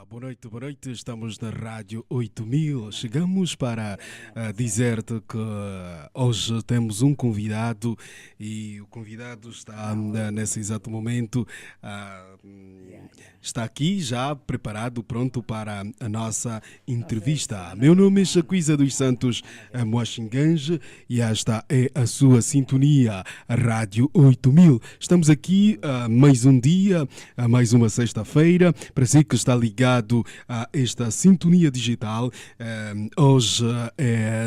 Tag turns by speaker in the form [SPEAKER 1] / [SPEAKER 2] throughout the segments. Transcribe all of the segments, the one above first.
[SPEAKER 1] Boa noite. Estamos na Rádio 8000. Chegamos para dizer-te que hoje temos um convidado e o convidado está nesse exato momento, está aqui já preparado, pronto para a nossa entrevista. Meu nome é Jacuíza dos Santos Moachingange e esta é a sua sintonia, a Rádio 8000. Estamos aqui mais um dia, mais uma sexta-feira, para si que está ligado a esta sintonia digital. Hoje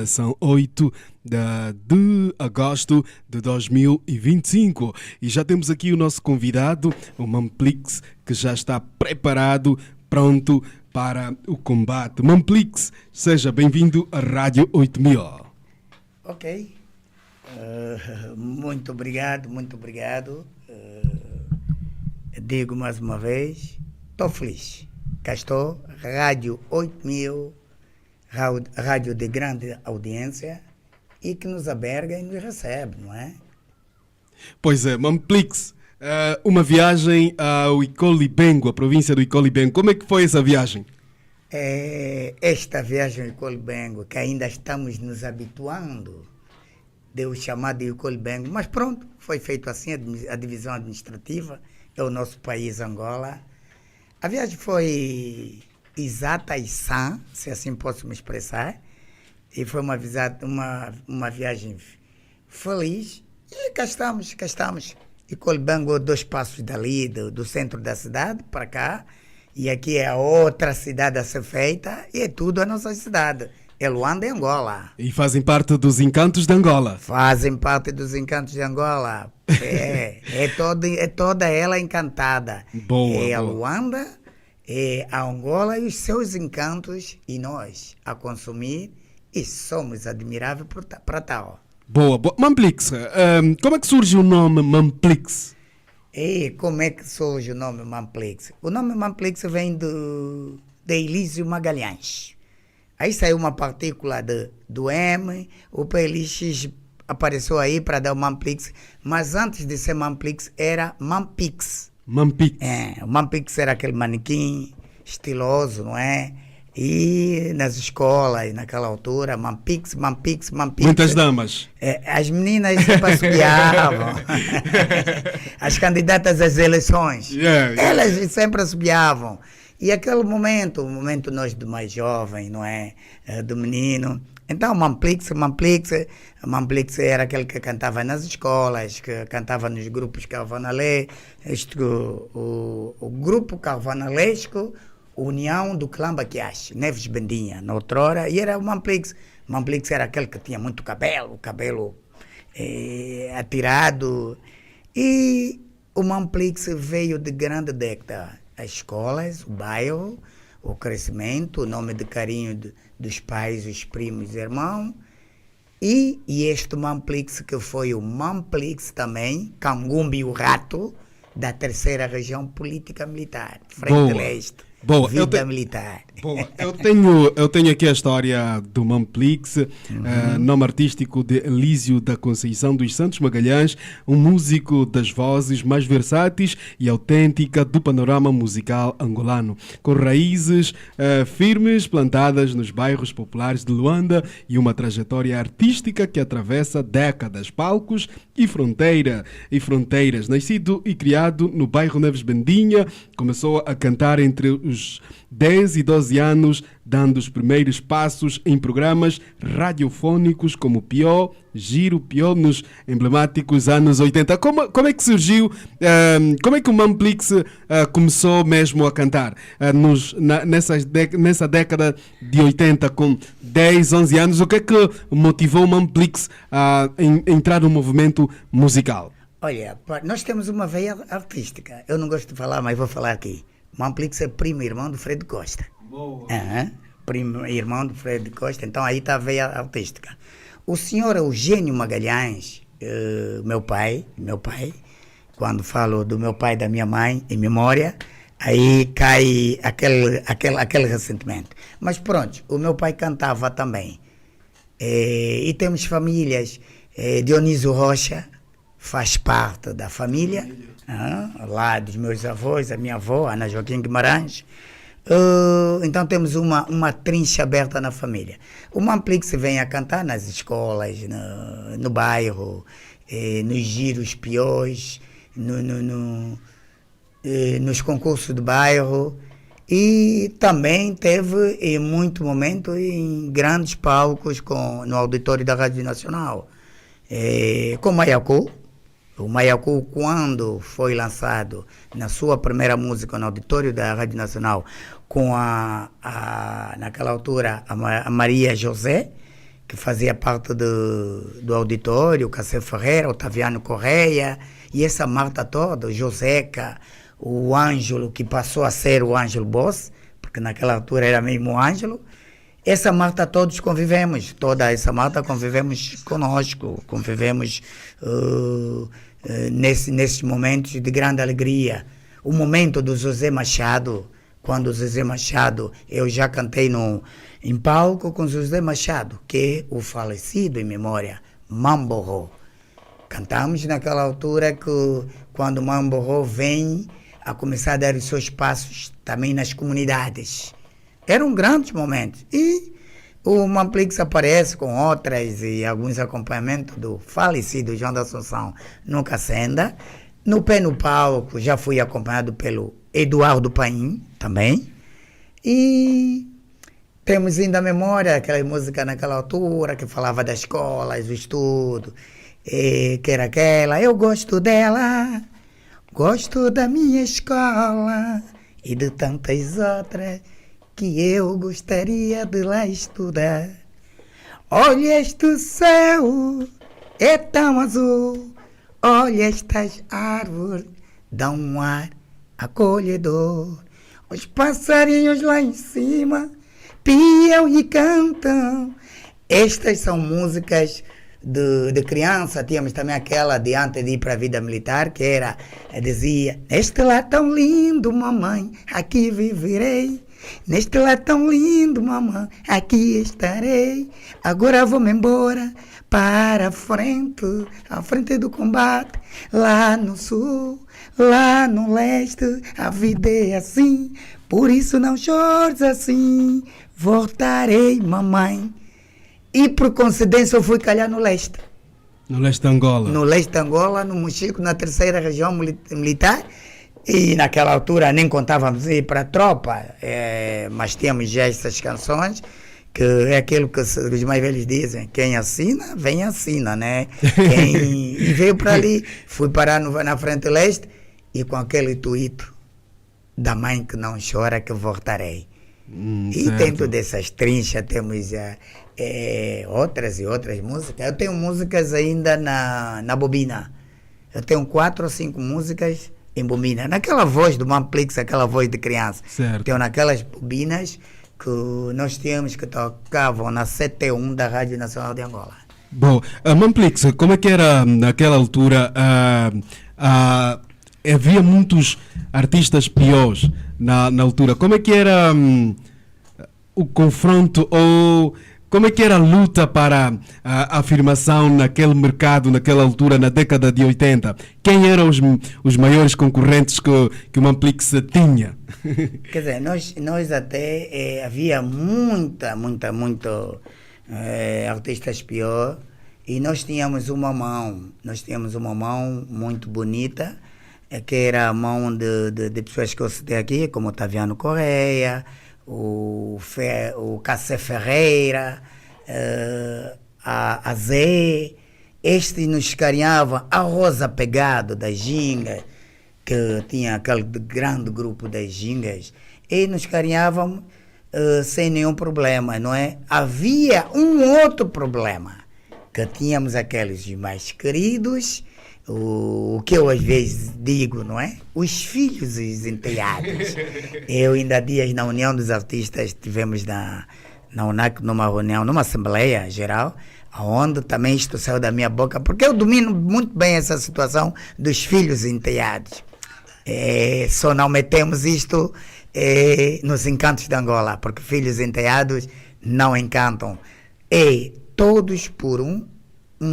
[SPEAKER 1] são 8 de agosto de 2025 e já temos aqui o nosso convidado, o Mamplix, que já está preparado, pronto para o combate. Mamplix, seja bem-vindo à Rádio 8000.
[SPEAKER 2] Ok. Muito obrigado. Digo mais uma vez, estou feliz. Cá estou, Rádio 8000, rádio de grande audiência e que nos alberga e nos recebe, não é?
[SPEAKER 1] Pois é, Mamplix, uma viagem ao Icolibengo, a província do Icolibengo. Como é que foi essa viagem?
[SPEAKER 2] Esta viagem ao Icolibengo, que ainda estamos nos habituando, deu o chamado de Icolibengo, mas pronto, foi feito assim, a divisão administrativa, é o nosso país, Angola. A viagem foi exata e sã, se assim posso me expressar, e foi uma viagem feliz, e cá estamos. Icolibengo, 2 passos dali, do centro da cidade, para cá, e aqui é a outra cidade a ser feita, e é tudo a nossa cidade. É Luanda e Angola.
[SPEAKER 1] E fazem parte dos encantos de Angola.
[SPEAKER 2] Fazem parte dos encantos de Angola. É toda ela encantada.
[SPEAKER 1] Boa.
[SPEAKER 2] Luanda, é a Angola e os seus encantos, e nós a consumir, e somos admiráveis para tal.
[SPEAKER 1] Boa. Mamplix, como é que surge o nome Mamplix?
[SPEAKER 2] E como é que surge o nome Mamplix? O nome Mamplix vem de Elísio Magalhães. Aí saiu uma partícula do M, o PLX apareceu aí para dar o Mamplix, mas antes de ser Mamplix era Mampix.
[SPEAKER 1] Mampix.
[SPEAKER 2] O Mampix era aquele manequim estiloso, não é? E nas escolas, naquela altura, Mampix.
[SPEAKER 1] Muitas damas.
[SPEAKER 2] As meninas sempre assobiavam. As candidatas às eleições. Elas sempre assobiavam. E aquele momento, o momento nós do mais jovem, não é? Do menino. Então, Mamplix era aquele que cantava nas escolas, que cantava nos grupos carnavalescos, o grupo carnavalesco União do Clã Baquiache, Neves Bendinha, na outrora, e era o Mamplix. Mamplix era aquele que tinha muito cabelo atirado. E o Mamplix veio de grande década. As escolas, o bairro, o crescimento, o nome de carinho dos pais, os primos e irmãos. E este Mamplix, que foi o Mamplix também, Cangumbi o Rato, da 3ª Região Política Militar, Frente Leste.
[SPEAKER 1] Boa,
[SPEAKER 2] Vida militar.
[SPEAKER 1] Boa, eu tenho aqui a história do Mamplix, nome artístico de Elísio da Conceição dos Santos Magalhães, um músico das vozes mais versáteis e autêntica do panorama musical angolano, com raízes firmes plantadas nos bairros populares de Luanda e uma trajetória artística que atravessa décadas, palcos e fronteiras. Nascido e criado no bairro Neves Bendinha, começou a cantar entre os 10 e 12 anos, dando os primeiros passos em programas radiofônicos como Pió, Giro, Pió, nos emblemáticos anos 80. Como é que surgiu, como é que o Mamplix começou mesmo a cantar? Nessa década de 80, com 10, 11 anos, o que é que motivou o Mamplix a entrar no movimento musical?
[SPEAKER 2] Olha, nós temos uma veia artística. Eu não gosto de falar, mas vou falar aqui. Mamplix é primo irmão do Fred Costa.
[SPEAKER 1] Boa.
[SPEAKER 2] Primo irmão do Fred Costa, então aí está a veia artística. O senhor Eugênio Magalhães, meu pai, quando falo do meu pai e da minha mãe, em memória, aí cai aquele ressentimento. Mas pronto, o meu pai cantava também. E temos famílias, Dionísio Rocha faz parte da família. Lá dos meus avós, a minha avó, Ana Joaquim Guimarães, Então temos uma trincha aberta na família. O Mamplix vem a cantar nas escolas, no bairro, nos giros piores, nos concursos do bairro, e também teve em muito momento em grandes palcos no auditório da Rádio Nacional, com Maiacu. O Maiacu, quando foi lançado na sua primeira música no auditório da Rádio Nacional, com naquela altura a Maria José, que fazia parte do auditório, o Cacé Ferreira, o Otaviano Correia, e essa Marta toda, o Joseca, o Ângelo, que passou a ser o Ângelo Boss, porque naquela altura era mesmo o Ângelo. Essa Marta todos convivemos, toda essa Marta convivemos conosco, convivemos nesses momentos de grande alegria. O momento do José Machado, quando o José Machado, eu já cantei em palco com o José Machado, que é o falecido em memória, Mamborro. Cantamos naquela altura que quando o Mamborro vem a começar a dar os seus passos também nas comunidades. Eram grandes momentos. E o Mamplix aparece com outras e alguns acompanhamentos do falecido João da Assunção no Cacenda. No pé no palco já fui acompanhado pelo Eduardo Paim também. E temos ainda a memória aquela música naquela altura que falava das escolas, do estudo, que era aquela, eu gosto dela, gosto da minha escola e de tantas outras que eu gostaria de lá estudar. Olha este céu, é tão azul, olha estas árvores, dão um ar acolhedor. Os passarinhos lá em cima piam e cantam. Estas são músicas de criança. Tínhamos também aquela de antes de ir para a vida militar, que dizia, neste lar tão lindo, mamãe, aqui viverei. Neste lar tão lindo, mamãe, aqui estarei. Agora vou-me embora para a frente do combate. Lá no sul, lá no leste, a vida é assim. Por isso não chores assim, voltarei, mamãe. E por coincidência eu fui calhar no leste.
[SPEAKER 1] No leste de Angola? No
[SPEAKER 2] leste de Angola, no Mochico, na terceira região militar. E naquela altura nem contávamos ir para a tropa, mas tínhamos já essas canções, que é aquilo que os mais velhos dizem, quem assina, vem assina, né? E veio para ali, fui parar na frente leste, e com aquele intuito da mãe que não chora, que voltarei. E
[SPEAKER 1] certo.
[SPEAKER 2] dentro dessas trinchas temos outras e outras músicas. Eu tenho músicas ainda na bobina. Eu tenho 4 ou 5 músicas em bobina. Naquela voz do Mamplix, aquela voz de criança.
[SPEAKER 1] Certo.
[SPEAKER 2] Tenho naquelas bobinas que nós tínhamos que tocavam na CT1 da Rádio Nacional de Angola.
[SPEAKER 1] Bom, Mamplix, como é que era naquela altura? Havia muitos artistas piores na altura. Como é que era o confronto, ou como é que era a luta para a afirmação naquele mercado, naquela altura, na década de 80? Quem eram os maiores concorrentes que o Mamplix tinha?
[SPEAKER 2] Quer dizer, nós até havia muito artistas pior, e nós tínhamos uma mão muito bonita, que era a mão de pessoas que eu citei aqui, como o Otaviano Correia, o Cacé Ferreira, a Zé. Este nos carinhava, a Rosa Pegado das Gingas, que tinha aquele grande grupo das Gingas, e nos carinhavam sem nenhum problema, não é? Havia um outro problema, que tínhamos aqueles mais queridos, o que eu às vezes digo, não é? Os filhos e os enteados. Eu ainda há dias na União dos Artistas tivemos na UNAC numa reunião, numa Assembleia Geral, onde também isto saiu da minha boca, porque eu domino muito bem essa situação dos filhos enteados. Só não metemos isto nos encantos de Angola, porque filhos enteados não encantam. E todos por um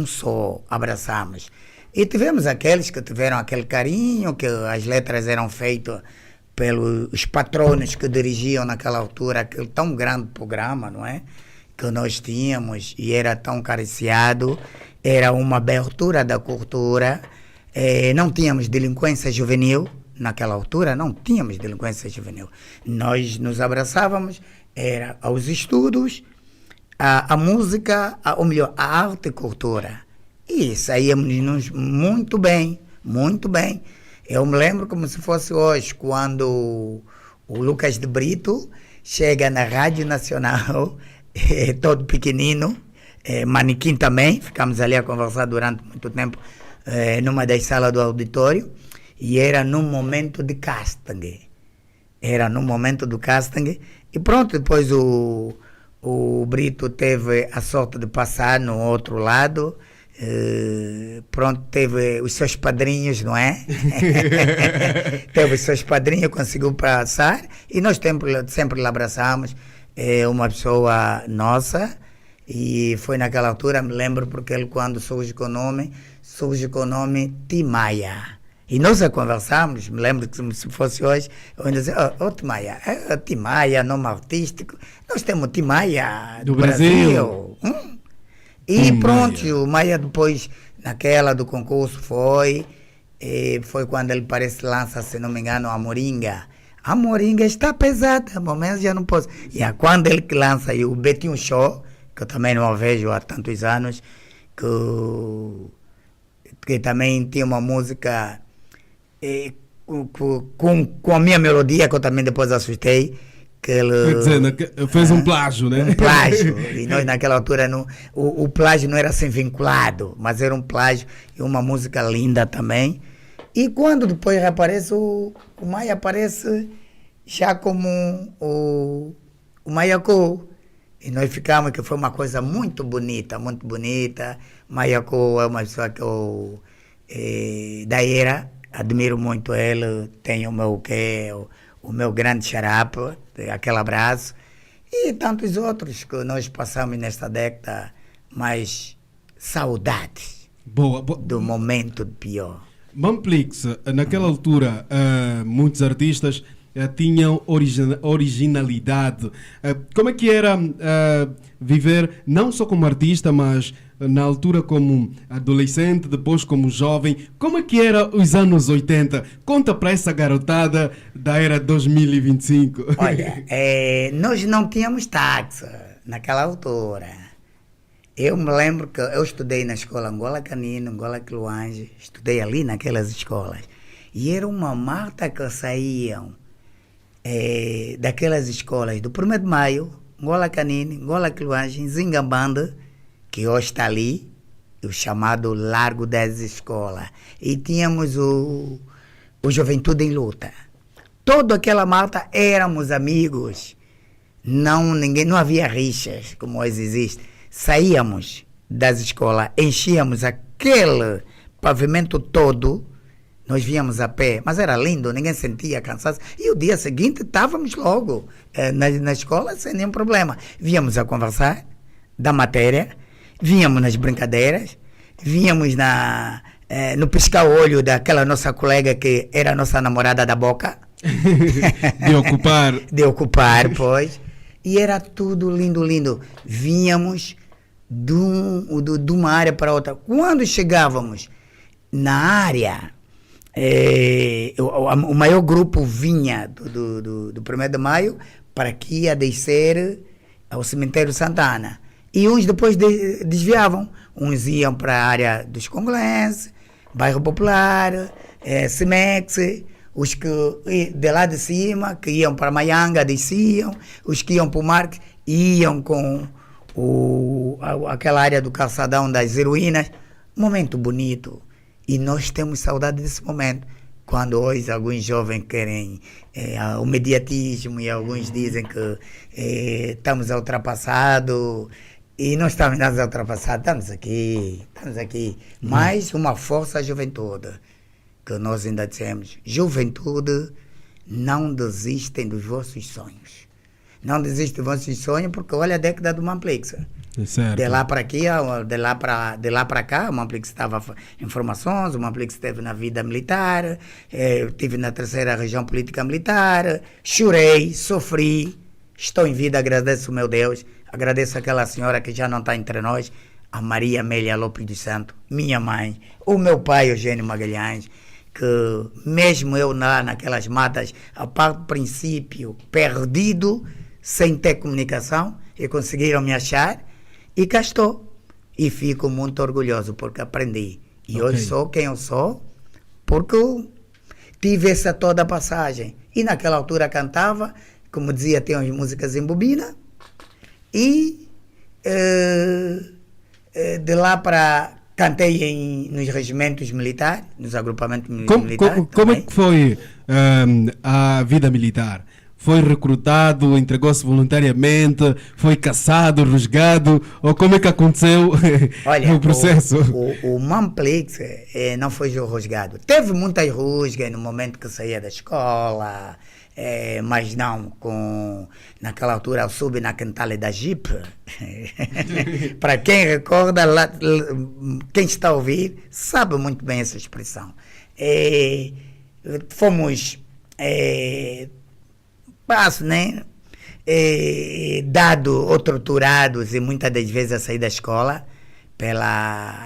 [SPEAKER 2] só abraçamos. E tivemos aqueles que tiveram aquele carinho, que as letras eram feitas pelos patronos que dirigiam naquela altura aquele tão grande programa, não é? Que nós tínhamos e era tão cariciado, era uma abertura da cultura, não tínhamos delinquência juvenil, naquela altura não tínhamos delinquência juvenil. Nós nos abraçávamos, era aos estudos, a música, ou melhor, a arte e cultura. E saíamos muito bem, muito bem. Eu me lembro como se fosse hoje, quando o Lucas de Brito chega na Rádio Nacional, todo pequenino, manequim também, ficamos ali a conversar durante muito tempo numa das salas do auditório, e era num momento de casting. Era num momento do casting, e pronto, depois o Brito teve a sorte de passar no outro lado, pronto, teve os seus padrinhos, não é? Teve os seus padrinhos, conseguiu passar, e nós sempre lhe abraçamos, uma pessoa nossa, e foi naquela altura, me lembro, porque ele quando surge com o nome Timaya. E nós a conversamos, me lembro que se fosse hoje, eu ainda dizia, Timaya, Timaya, nome artístico, nós temos Timaya do Brasil. E pronto, o Maia depois, naquela do concurso, foi quando ele parece lança, se não me engano, a Moringa. A Moringa está pesada, momentos já não posso. E quando ele lança o Betinho Show, que eu também não o vejo há tantos anos, que também tinha uma música com a minha melodia, que eu também depois assustei. Quer
[SPEAKER 1] dizer, fez um plágio, né?
[SPEAKER 2] Um plágio. E nós naquela altura, o plágio não era assim vinculado, mas era um plágio e uma música linda também. E quando depois aparece, o Maia aparece já como o Maiacô. E nós ficamos, que foi uma coisa muito bonita, muito bonita. Maiacô é uma pessoa que eu, da era, admiro muito ele, tenho o meu grande xarape, aquele abraço. E tantos outros que nós passamos nesta década, mas saudades do momento pior.
[SPEAKER 1] Mamplix, naquela altura, muitos artistas tinham originalidade. Como é que era viver não só como artista, mas na altura como adolescente, depois como jovem? Como é que era os anos 80? Conta para essa garotada da era 2025.
[SPEAKER 2] Olha, nós não tínhamos táxi naquela altura. Eu me lembro que eu estudei na escola Angola Canino, Angola Quiluange, estudei ali naquelas escolas. E era uma marta que saíam daquelas escolas do 1º de Maio, Angola Canino, Angola Quiluange, Zingambanda, que hoje está ali, o chamado Largo das Escolas. E tínhamos o Juventude em Luta. Toda aquela malta éramos amigos. Não havia rixas, como hoje existe. Saíamos das escolas, enchíamos aquele pavimento todo, nós víamos a pé, mas era lindo, ninguém sentia cansaço. E o dia seguinte estávamos logo na escola sem nenhum problema. Víamos a conversar da matéria, víamos nas brincadeiras, víamos no piscar-olho daquela nossa colega que era a nossa namorada da boca. De ocupar, pois. E era tudo lindo, lindo. Vínhamos de uma área para outra. Quando chegávamos na área, o maior grupo vinha do 1º de Maio para que ia descer ao cemitério Santana. E uns depois desviavam. Uns iam para a área dos congolenses, Bairro Popular, Cimex. Os que de lá de cima, que iam para Maianga, desciam. Os que iam para o Marque, iam com aquela área do calçadão das heroínas. Momento bonito. E nós temos saudade desse momento. Quando hoje alguns jovens querem o mediatismo e alguns dizem que estamos ultrapassados. E não estamos nada ultrapassados, estamos aqui. Mais uma força à juventude. Que nós ainda dissemos, juventude, não desistem dos vossos sonhos. Não desistem dos vossos sonhos, porque olha a década do Mamplix.
[SPEAKER 1] Certo.
[SPEAKER 2] De lá para aqui, de lá para cá, o Mamplix estava em formações, o Mamplix esteve na vida militar, eu estive na terceira região política militar, chorei, sofri, estou em vida, agradeço o meu Deus, agradeço aquela senhora que já não está entre nós, a Maria Amélia Lopes dos Santos, minha mãe, o meu pai Eugênio Magalhães, que mesmo eu naquelas matas, a parte do princípio, perdido, sem ter comunicação, e conseguiram me achar, e cá estou. E fico muito orgulhoso porque aprendi. E hoje sou quem eu sou, porque eu tive essa toda passagem. E naquela altura cantava, como dizia, tinha as músicas em bobina, e de lá para cantei nos regimentos militares, nos agrupamentos militares.
[SPEAKER 1] Como é que foi a vida militar? Foi recrutado, entregou-se voluntariamente, foi caçado, rusgado, ou como é que aconteceu o processo?
[SPEAKER 2] O Mamplix não foi rusgado. Teve muitas rusgas no momento que saía da escola, mas não naquela altura eu subi na quintale da Jeep. Para quem recorda, quem está a ouvir, sabe muito bem essa expressão. Fomos né? Dado ou torturados e muitas das vezes a sair da escola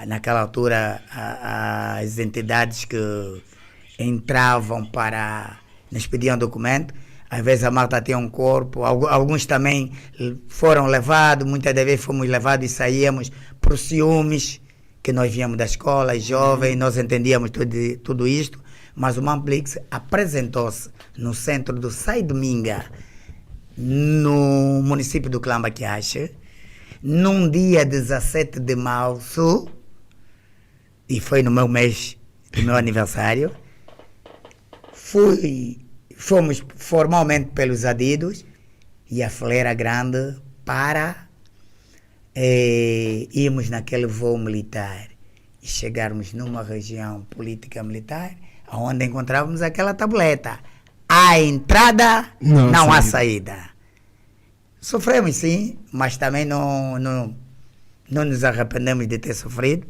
[SPEAKER 2] naquela altura as entidades que entravam nos pediam documento, às vezes a malta tinha um corpo, alguns também foram levados, muitas das vezes fomos levados e saíamos por ciúmes, que nós viemos da escola, jovens, nós entendíamos tudo isto, mas o Mamplix apresentou-se no centro do Sai Dominga, no município do Clambaquiache, num dia 17 de março, e foi no meu mês do meu aniversário. Fomos formalmente pelos adidos e a fileira grande para irmos naquele voo militar e chegarmos numa região política militar onde encontrávamos aquela tableta. Há entrada, não há saída. Sofremos sim, mas também não nos arrependemos de ter sofrido.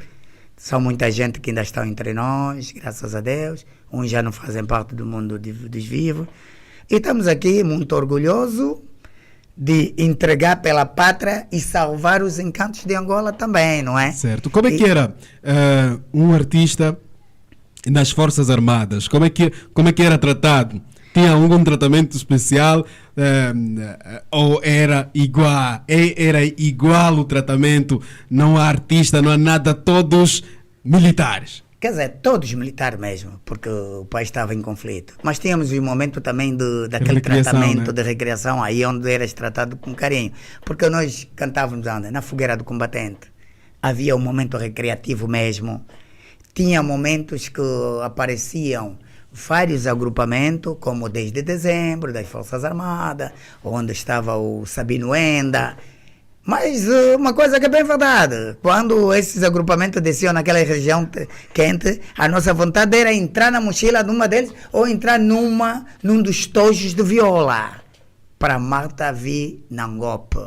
[SPEAKER 2] São muita gente que ainda estão entre nós, graças a Deus. Uns já não fazem parte do mundo dos vivos. E estamos aqui muito orgulhosos de entregar pela pátria e salvar os encantos de Angola também, não é?
[SPEAKER 1] Certo. Como é que era um artista nas Forças Armadas? Como é que era tratado? Tinha algum tratamento especial ou era igual? Era igual o tratamento? Não há artista, não há nada, todos militares?
[SPEAKER 2] Quer dizer, todos militares mesmo, porque o país estava em conflito. Mas tínhamos um momento também daquele tratamento, né? De recreação, aí onde eras tratado com carinho. Porque nós cantávamos na fogueira do combatente. Havia um momento recreativo mesmo. Tinha momentos que apareciam vários agrupamentos, como o 10 de dezembro, das Forças Armadas, onde estava o Sabino Enda. Mas uma coisa que é bem verdade, quando esses agrupamentos desciam naquela região quente, a nossa vontade era entrar na mochila de uma deles ou entrar num dos tojos de viola, para Marta vir na Angope.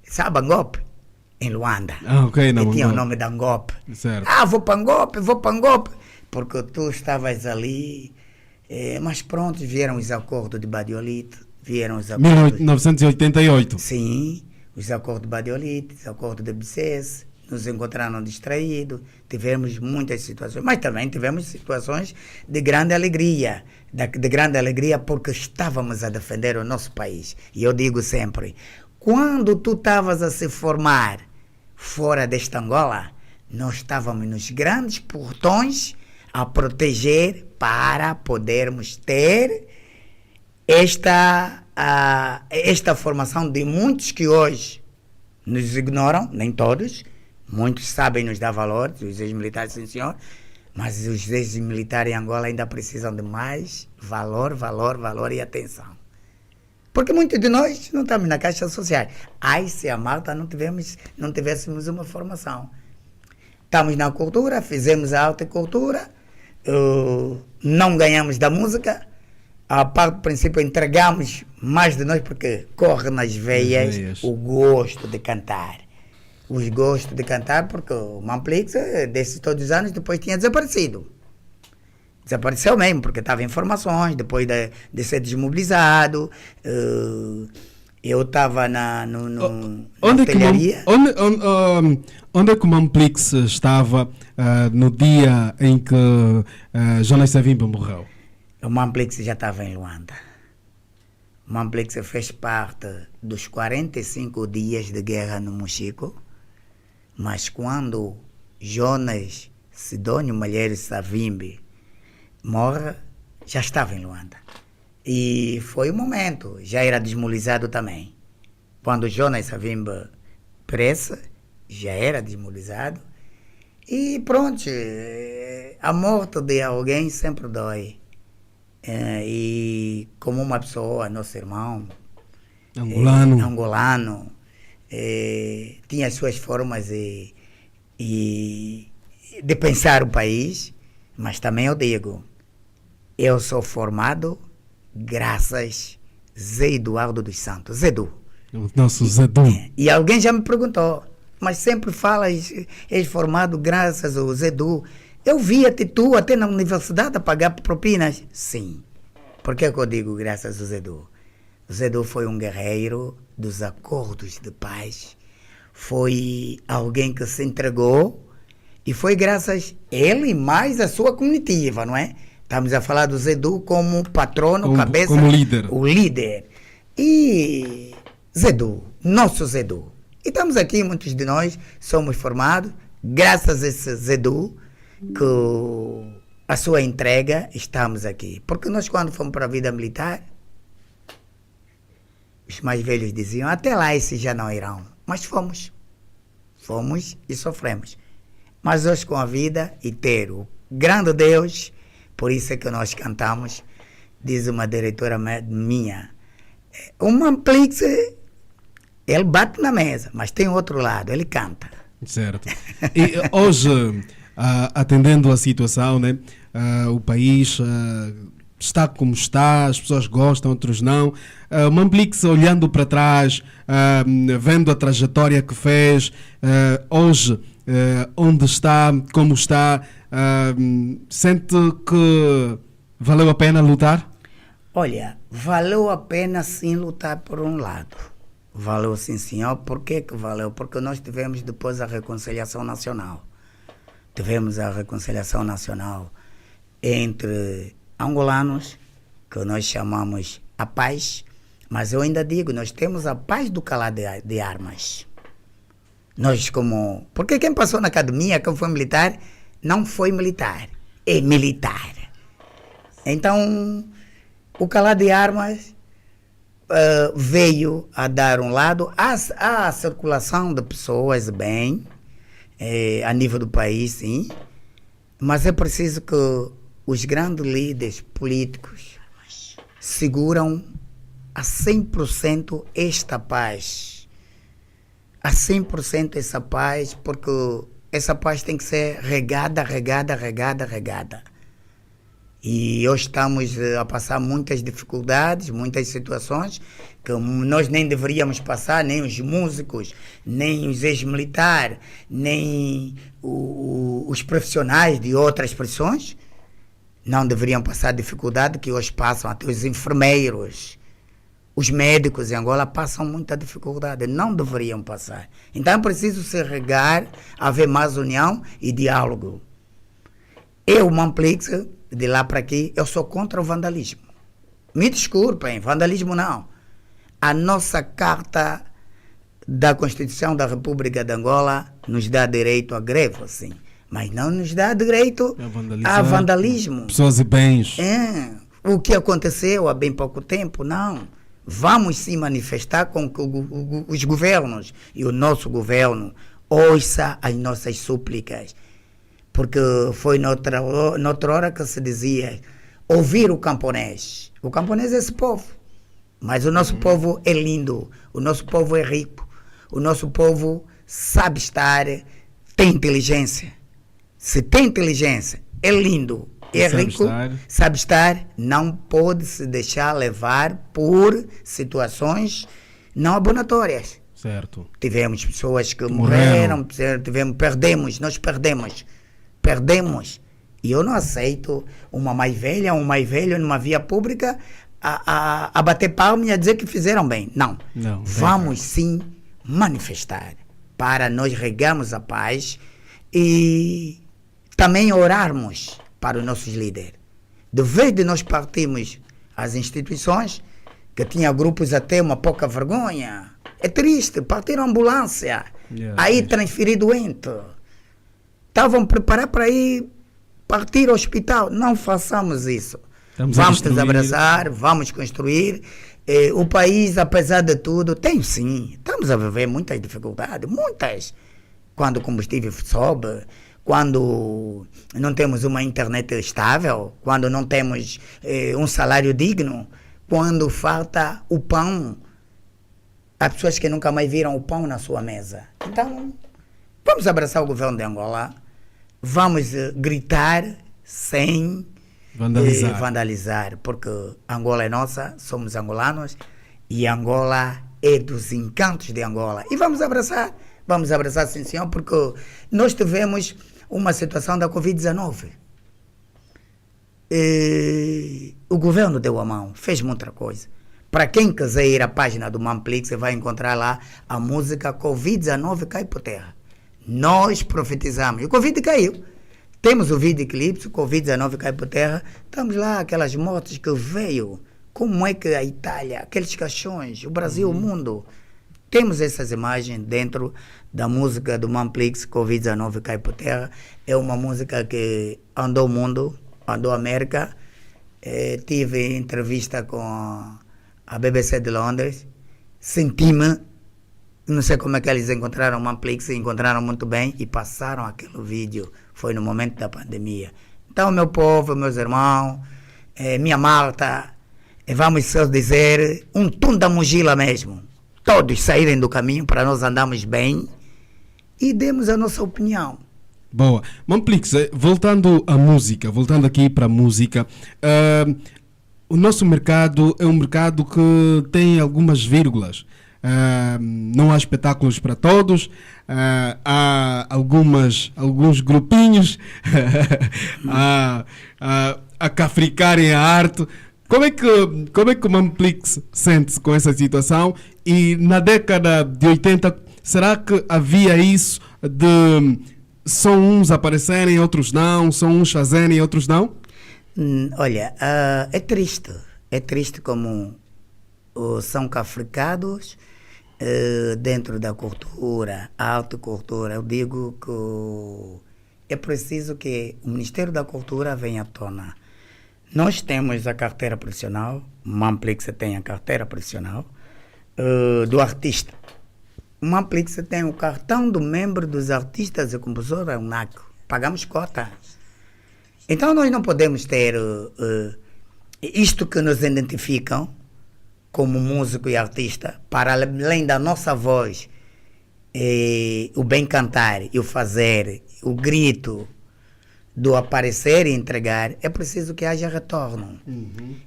[SPEAKER 2] Sabe Angope? Em Luanda.
[SPEAKER 1] Ok, não.
[SPEAKER 2] E tinha o nome da Angope.
[SPEAKER 1] Certo.
[SPEAKER 2] Vou para Angope. Porque tu estavas ali, mas pronto, vieram os acordos de Badiolite,
[SPEAKER 1] 1988.
[SPEAKER 2] Sim, os acordos de Badiolite, os acordos de BCS, nos encontraram distraídos, tivemos muitas situações, mas também tivemos situações de grande alegria, porque estávamos a defender o nosso país. E eu digo sempre, quando tu estavas a se formar fora desta Angola, nós estávamos nos grandes portões a proteger para podermos ter esta formação de muitos que hoje nos ignoram, nem todos, muitos sabem nos dar valor, os ex-militares, sim senhor, mas os ex-militares em Angola ainda precisam de mais valor e atenção. Porque muitos de nós não estamos na caixa social. Se a malta não tivéssemos uma formação. Estamos na cultura, fizemos a alta cultura, não ganhamos da música, a parte do princípio entregamos mais de nós porque corre nas veias o gosto de cantar. os gostos de cantar, porque o Mamplix, desses todos os anos, depois tinha desaparecido. Desapareceu mesmo, porque estava em informações, depois de ser desmobilizado. Eu estava na hotelaria.
[SPEAKER 1] Onde é que o Mamplix estava no dia em que Jonas Savimbi morreu?
[SPEAKER 2] O Mamplix já estava em Luanda. O Mamplix fez parte dos 45 dias de guerra no Mochico, mas quando Jonas Sidônio Malheiro Savimbi morre, já estava em Luanda. E foi o momento, já era desmobilizado também. Quando Jonas Savimbi preso, já era desmobilizado. E pronto, a morte de alguém sempre dói. E como uma pessoa, nosso irmão, angolano, tinha as suas formas de pensar o país, mas também eu digo, eu sou formado graças a Zé Eduardo dos Santos, Zedu.
[SPEAKER 1] O nosso Zedu.
[SPEAKER 2] E alguém já me perguntou, mas sempre falas, és formado graças ao Zedu. Eu via-te tu até na universidade a pagar propinas. Sim. Por que eu digo graças ao Zedu? O Zedu foi um guerreiro dos acordos de paz. Foi alguém que se entregou e foi graças a ele e mais a sua comitiva, não é? Estamos a falar do Zedu como patrono, cabeça,
[SPEAKER 1] como líder.
[SPEAKER 2] O líder. E Zedu, nosso Zedu. E estamos aqui, muitos de nós somos formados, graças a esse Zedu, que a sua entrega, estamos aqui. Porque nós, quando fomos para a vida militar, os mais velhos diziam, até lá esses já não irão. Mas fomos. Fomos e sofremos. Mas hoje, com a vida e ter o grande Deus, por isso é que nós cantamos, diz uma diretora minha, o Mamplix, ele bate na mesa, mas tem outro lado, ele canta.
[SPEAKER 1] Certo. E hoje, atendendo a situação, né, o país está como está, as pessoas gostam, outros não. O Mamplix, olhando para trás, vendo a trajetória que fez, hoje, onde está, como está, sente que valeu a pena lutar?
[SPEAKER 2] Olha, valeu a pena sim lutar por um lado. Valeu sim, senhor. Por que valeu? Porque nós tivemos depois a reconciliação nacional. Tivemos a reconciliação nacional entre angolanos, que nós chamamos a paz, mas eu ainda digo, nós temos a paz do calar de armas. Nós como... Porque quem passou na academia, quem foi militar, não foi militar, é militar. Então, o calar de armas veio a dar um lado à circulação de pessoas bem, a nível do país, sim, mas é preciso que os grandes líderes políticos seguram a 100% esta paz. A 100% essa paz, porque essa paz tem que ser regada. E hoje estamos a passar muitas dificuldades, muitas situações que nós nem deveríamos passar, nem os músicos, nem os ex-militares, nem os profissionais de outras profissões não deveriam passar dificuldade que hoje passam, até os enfermeiros. Os médicos em Angola passam muita dificuldade, não deveriam passar. Então é preciso se regar, haver mais união e diálogo. Eu, Mamplix, de lá para aqui, eu sou contra o vandalismo. Me desculpem, vandalismo não. A nossa Carta da Constituição da República de Angola nos dá direito à greve, sim, mas não nos dá direito a vandalismo.
[SPEAKER 1] Pessoas e bens.
[SPEAKER 2] O que aconteceu há bem pouco tempo, não. Vamos se manifestar com que os governos e o nosso governo ouça as nossas súplicas. Porque foi noutra hora que se dizia ouvir o camponês. O camponês é esse povo. Mas o nosso povo é lindo, o nosso povo é rico, o nosso povo sabe estar, tem inteligência. Se tem inteligência, é lindo, é rico, sabe estar, não pode se deixar levar por situações não abonatórias.
[SPEAKER 1] Certo.
[SPEAKER 2] Tivemos pessoas que morreram, nós perdemos. E eu não aceito um mais velho numa via pública a bater palma e a dizer que fizeram bem. Não. Vamos sim manifestar para nós regarmos a paz e também orarmos para os nossos líderes. De vez de nós partirmos às instituições, que tinha grupos até uma pouca vergonha, é triste, partiram ambulância, aí transferir doente. Estavam preparados para ir partir ao hospital. Não façamos isso. Vamos nos abraçar, vamos construir. O país, apesar de tudo, tem sim. Estamos a viver muitas dificuldades, muitas. Quando o combustível sobe, quando não temos uma internet estável, quando não temos um salário digno, quando falta o pão. Há pessoas que nunca mais viram o pão na sua mesa. Então, vamos abraçar o governo de Angola. Vamos gritar sem vandalizar, porque Angola é nossa, somos angolanos e Angola é dos encantos de Angola. E vamos abraçar sim, senhor, porque nós tivemos uma situação da Covid-19. O governo deu a mão, fez muita coisa. Para quem quiser ir à página do Mamplix, você vai encontrar lá a música Covid-19 cai por terra. Nós profetizamos. E o Covid caiu. Temos o vídeo eclipse, o Covid-19 cai por terra. Estamos lá, aquelas mortes que veio. Como é que a Itália, aqueles caixões, o Brasil, o mundo. Temos essas imagens dentro da música do Mamplix, Covid-19 cai por terra. É uma música que andou o mundo, andou a América. Tive entrevista com a BBC de Londres. Senti-me. Não sei como é que eles encontraram o Mamplix, encontraram muito bem e passaram aquele vídeo. Foi no momento da pandemia. Então, meu povo, meus irmãos, minha malta, vamos só dizer, um tum da mogila mesmo. Todos saírem do caminho para nós andarmos bem e demos a nossa opinião.
[SPEAKER 1] Boa. Mamplix, voltando aqui para a música, o nosso mercado é um mercado que tem algumas vírgulas. Não há espetáculos para todos, há alguns grupinhos a cafricarem a arte. Como é que o Mamplix sente-se com essa situação? E na década de 80, será que havia isso de só uns aparecerem, outros não, só uns fazerem, outros não?
[SPEAKER 2] Olha, é triste como são cafricados dentro da cultura, a alta cultura. Eu digo que é preciso que o Ministério da Cultura venha à tona. Nós temos a carteira profissional, o Mamplix tem a carteira profissional do artista. O Mamplix tem o cartão do membro dos artistas e compositores, é UNAC. Pagamos cota. Então nós não podemos ter isto que nos identificam como músico e artista, para além da nossa voz, o bem cantar e o fazer, o grito do aparecer e entregar, é preciso que haja retorno.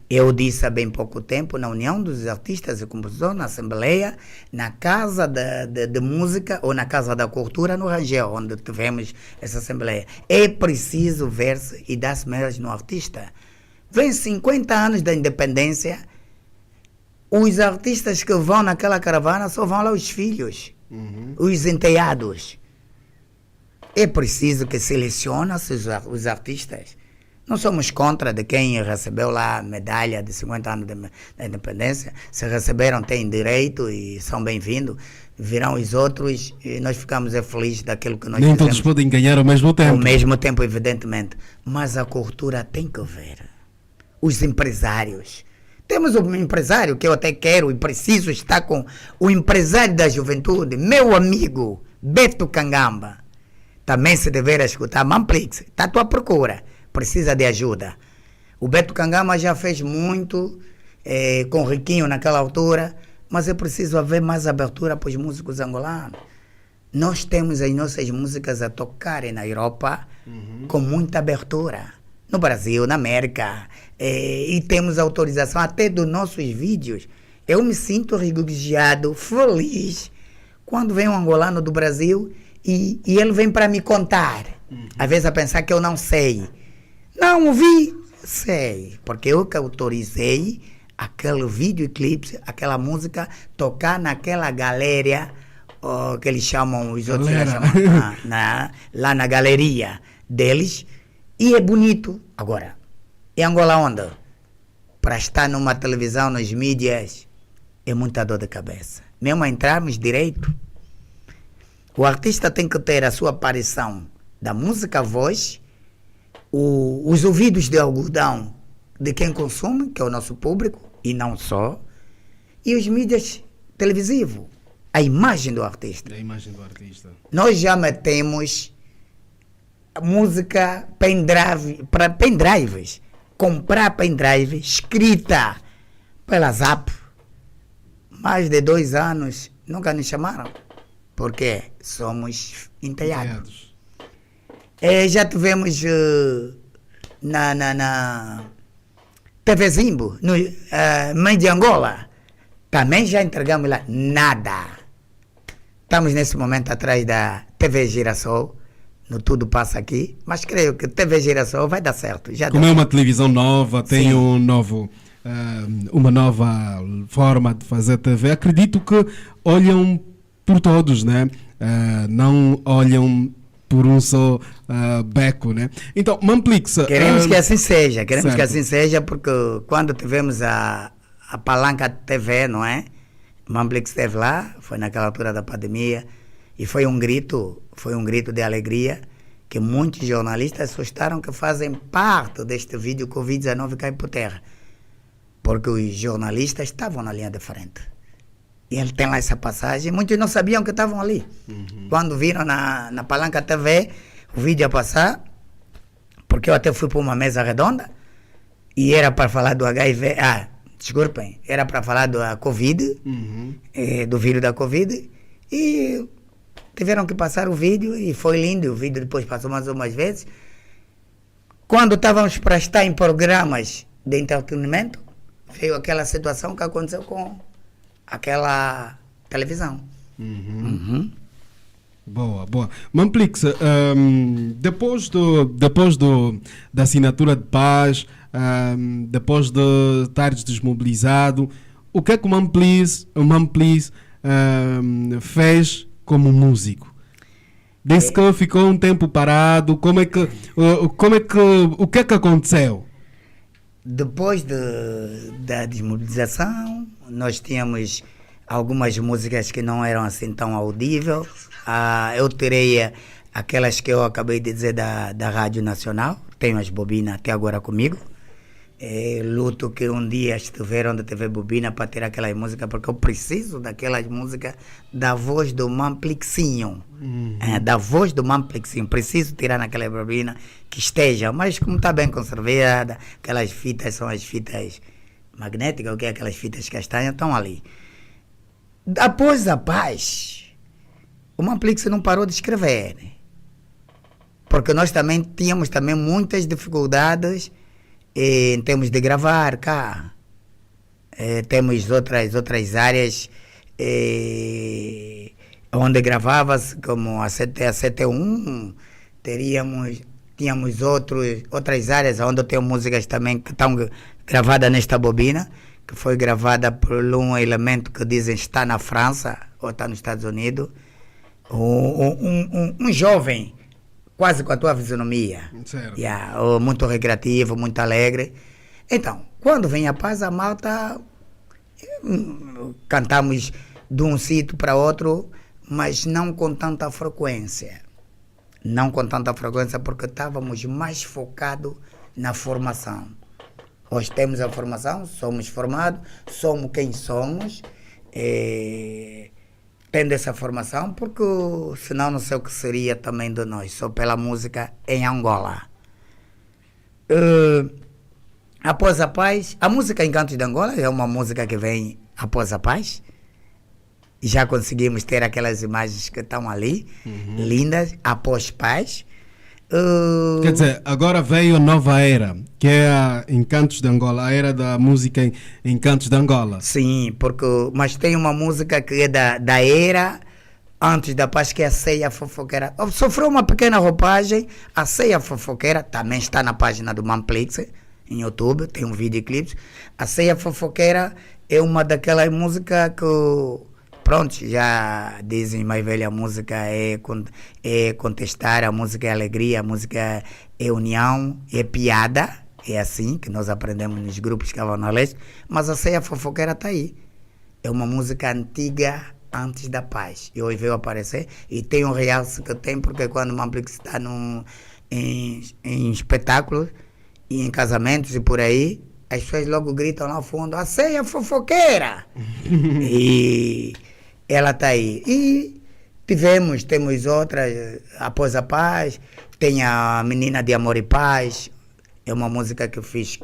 [SPEAKER 2] Eu disse há bem pouco tempo, na União dos Artistas e Compositores, na Assembleia, na Casa de Música ou na Casa da Cultura, no Rangel, onde tivemos essa Assembleia. É preciso ver-se e dar-se meras no artista. Vem 50 anos da independência, os artistas que vão naquela caravana só vão lá os filhos, os enteados. É preciso que selecione-se os artistas. Não somos contra de quem recebeu lá a medalha de 50 anos da independência. Se receberam, têm direito e são bem-vindos. Virão os outros e nós ficamos felizes daquilo que nós
[SPEAKER 1] Nem
[SPEAKER 2] fizemos.
[SPEAKER 1] todos podem ganhar ao mesmo tempo.
[SPEAKER 2] Ao mesmo tempo, evidentemente. Mas a cultura tem que ver. Os empresários. Temos um empresário que eu até quero e preciso estar com o empresário da juventude, meu amigo Beto Cangamba. Também se deverá escutar. Mamplix, está à tua procura. Precisa de ajuda. O Beto Cangama já fez muito com o Riquinho naquela altura, mas é preciso haver mais abertura para os músicos angolanos. Nós temos as nossas músicas a tocarem na Europa com muita abertura. No Brasil, na América. E temos autorização até dos nossos vídeos. Eu me sinto regocijado, feliz Quando vem um angolano do Brasil e ele vem para me contar, às vezes a pensar que eu não sei. Não ouvi, sei, porque eu que autorizei aquele videoclipe, aquela música, tocar naquela galeria, que eles chamam, os outros chamam, lá na galeria deles, e é bonito. Agora, em Angola onde? Para estar numa televisão, nas mídias, é muita dor de cabeça. Mesmo a entrarmos direito, o artista tem que ter a sua aparição da música à voz, os ouvidos de algodão de quem consome, que é o nosso público, e não só, e os mídias televisivos, a imagem do artista.
[SPEAKER 1] A imagem do artista.
[SPEAKER 2] Nós já metemos música para pendrives, comprar pendrive escrita pela Zap. Mais de 2 anos nunca nos chamaram, porque somos enteados. Já tivemos na TV Zimbo, Mãe de Angola, também já entregamos lá nada. Estamos nesse momento atrás da TV Girassol, no Tudo Passa Aqui, mas creio que TV Girassol vai dar certo.
[SPEAKER 1] Como é uma televisão nova, tem uma nova forma de fazer TV, acredito que olham por todos, né? Não olham por um só beco, né? Então, Mamplix...
[SPEAKER 2] Queremos que assim seja, que assim seja, porque quando tivemos a Palanca TV, não é? Mamplix esteve lá, foi naquela altura da pandemia, e foi um grito de alegria, que muitos jornalistas assustaram que fazem parte deste vídeo Covid-19 cai por terra, porque os jornalistas estavam na linha de frente. E ele tem lá essa passagem, muitos não sabiam que estavam ali. Quando viram na Palanca TV o vídeo a passar, porque eu até fui para uma mesa redonda, e era para falar do HIV, desculpem, era para falar da Covid, do vírus da Covid, e tiveram que passar o vídeo, e foi lindo, o vídeo depois passou mais umas vezes. Quando estávamos para estar em programas de entretenimento, veio aquela situação que aconteceu com aquela televisão.
[SPEAKER 1] Boa. Mamplix, depois da assinatura de paz, depois de estares desmobilizado, o que é que o Mamplix fez como músico? Desde que ficou um tempo parado, o que é que aconteceu?
[SPEAKER 2] Depois da desmobilização, nós tínhamos algumas músicas que não eram assim tão audíveis. Eu tirei aquelas que eu acabei de dizer da Rádio Nacional, tenho as bobinas até agora comigo. Luto que um dia estiveram da TV Bobina para tirar aquelas músicas, porque eu preciso daquelas músicas da voz do Mamplixinho. Da voz do Mamplixinho. Preciso tirar naquela bobina que esteja, mas como está bem conservada, aquelas fitas são as fitas magnéticas, o que é aquelas fitas castanhas, estão ali. Após a paz, o Mamplix não parou de escrever, porque nós também tínhamos muitas dificuldades em termos de gravar cá. Temos outras áreas onde gravava-se, como a CT1, tínhamos outras áreas onde tem músicas também que estão gravadas nesta bobina, que foi gravada por um elemento que dizem está na França ou está nos Estados Unidos, um jovem quase com a tua fisionomia, muito recreativo, muito alegre. Então, quando vem a paz, a malta cantamos de um sítio para outro, mas não com tanta frequência. Não com tanta frequência, porque estávamos mais focados na formação. Hoje temos a formação, somos formados, somos quem somos, tendo essa formação, porque senão não sei o que seria também de nós, só pela música em Angola. Após a paz, a música Encantos de Angola é uma música que vem após a paz. Já conseguimos ter aquelas imagens que estão ali, lindas, após paz.
[SPEAKER 1] Quer dizer, agora veio a nova era, que é a Encantos de Angola, a era da música Encantos de Angola.
[SPEAKER 2] Sim, mas tem uma música que é da era Antes da Paz, que é a Ceia Fofoqueira. Sofreu uma pequena roupagem. A Ceia Fofoqueira também está na página do Mamplix, em YouTube, tem um videoclipe. A Ceia Fofoqueira é uma daquelas músicas que, pronto, já dizem mais velha, a música é contestar, a música é alegria, a música é união, é piada. É assim que nós aprendemos nos grupos Carnavalescos. Mas a Ceia Fofoqueira está aí. É uma música antiga, antes da Paz. E hoje veio aparecer. E tem um realce que tem, porque quando o Mamplix está em espetáculos e em casamentos e por aí, as pessoas logo gritam lá no fundo: a Ceia Fofoqueira! E ela está aí. E temos outras, após a Paz, tem a Menina de Amor e Paz. É uma música que eu fiz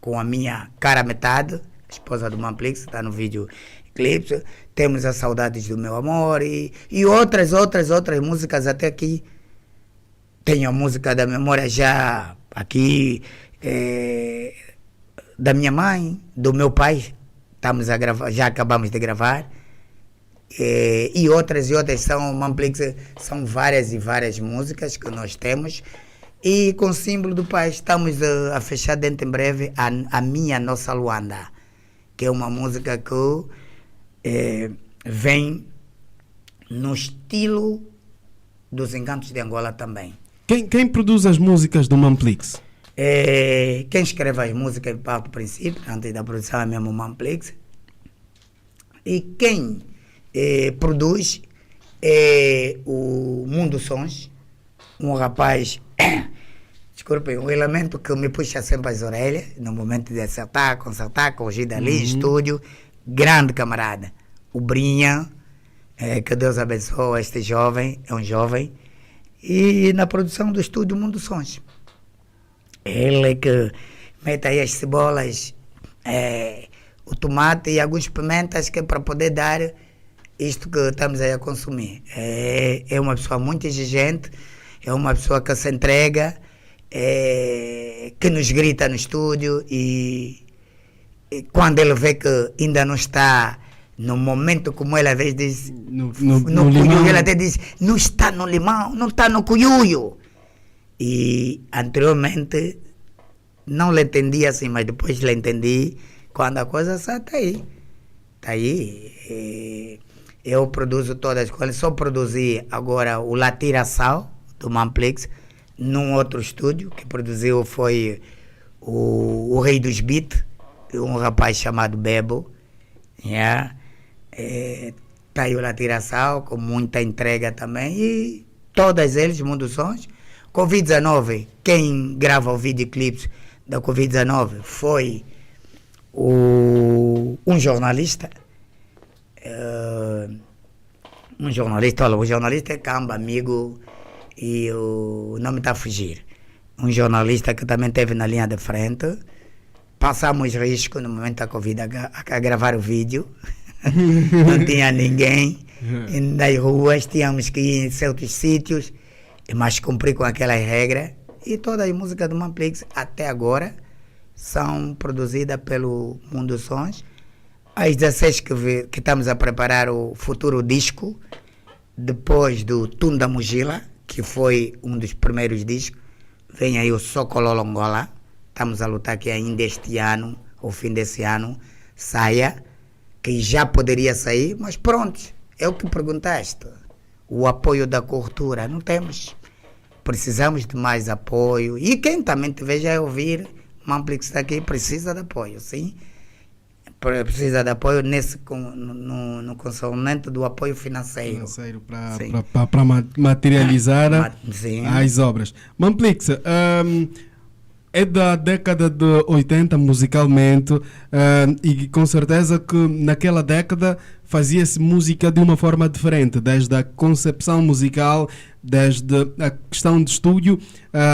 [SPEAKER 2] com a minha cara metade, a esposa do Mamplix, está no vídeo clipe. Temos as Saudades do Meu Amor e outras músicas até aqui. Tenho a música da memória já aqui, da minha mãe, do meu pai, estamos a gravar, já acabamos de gravar. E outras são Mamplix, são várias e várias músicas que nós temos. E com o símbolo do pai estamos a fechar dentro em breve a Minha Nossa Luanda, que é uma música que vem no estilo dos Encantos de Angola também.
[SPEAKER 1] Quem produz as músicas do Mamplix?
[SPEAKER 2] Quem escreve as músicas parte do princípio, antes da produção é mesmo o Mamplix. E quem produz é o Mundo Sons, um rapaz, desculpem, um elemento que me puxa sempre as orelhas, no momento de acertar, consertar, corrigir ali, estúdio, grande camarada. O Brinha, que Deus abençoe este jovem, é um jovem, e na produção do estúdio Mundo Sons. Ele que mete aí as cebolas, o tomate e algumas pimentas, que é para poder dar isto que estamos aí a consumir. É uma pessoa muito exigente, é uma pessoa que se entrega, que nos grita no estúdio e quando ele vê que ainda não está no momento, como ele às vezes diz, no cuiuio, ele até diz: não está no limão, não está no cuiuio. E anteriormente não lhe entendi assim, mas depois lhe entendi quando a coisa está aí. Está aí. Eu produzo todas as coisas. Só produzi agora o La Tiração do Mamplix num outro estúdio. Que produziu foi o Rei dos Beats, um rapaz chamado Bebo. Yeah. Tá aí o La Tiração com muita entrega também. E todas eles, Mundo Sons. Covid-19, quem grava o videoclipe da Covid-19 foi um jornalista. O jornalista é Camba, amigo, e o nome está a fugir. Um jornalista que também esteve na linha de frente. Passamos risco no momento da Covid a gravar o vídeo. Não tinha ninguém nas ruas, tínhamos que ir em certos sítios, mas cumpri com aquelas regras. E todas as músicas do Mamplix até agora são produzidas pelo Mundo Sons. Às 16 que estamos a preparar o futuro disco, depois do Tunda Mugila, que foi um dos primeiros discos, vem aí o Socololongola. Estamos a lutar que ainda este ano, ou fim desse ano, saia, que já poderia sair, mas pronto, é o que perguntaste. O apoio da cultura, não temos. Precisamos de mais apoio. E quem também te veja a ouvir, Mamplix está aqui, precisa de apoio, sim. Precisa de apoio no consumento do apoio financeiro.
[SPEAKER 1] Para materializar as obras. Mamplix, é da década de 80 musicalmente, e com certeza que naquela década fazia-se música de uma forma diferente, desde a concepção musical, desde a questão de estúdio.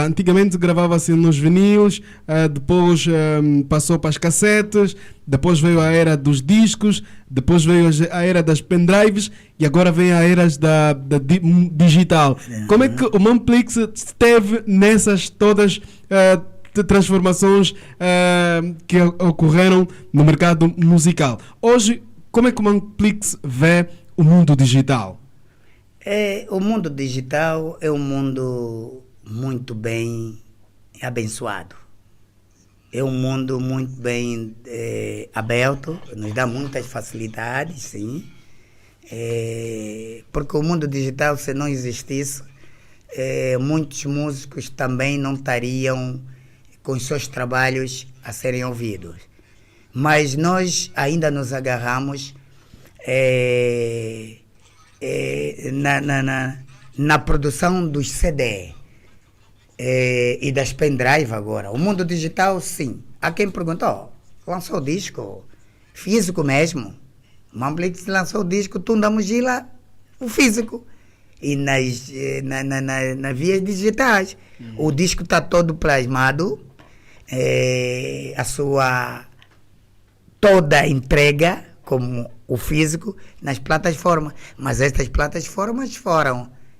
[SPEAKER 1] Antigamente gravava-se nos vinis, depois passou para as cassetes, depois veio a era dos discos, depois veio a era das pendrives e agora vem a era da digital. Como é que o Mamplix esteve nessas todas transformações que ocorreram no mercado musical? Hoje, como é que o Mamplix vê o mundo digital?
[SPEAKER 2] O mundo digital é um mundo muito bem abençoado. É um mundo muito bem aberto, nos dá muitas facilidades, sim. Porque o mundo digital, se não existisse, muitos músicos também não estariam com os seus trabalhos a serem ouvidos. Mas nós ainda nos agarramos na produção dos CD e das pendrive agora. O mundo digital, sim. Há quem perguntou, lançou disco físico mesmo. Mamplix lançou o disco Tunda Mugila, o físico. E nas vias digitais. O disco está todo plasmado, a sua toda entrega, como o físico, nas plataformas. Mas estas plataformas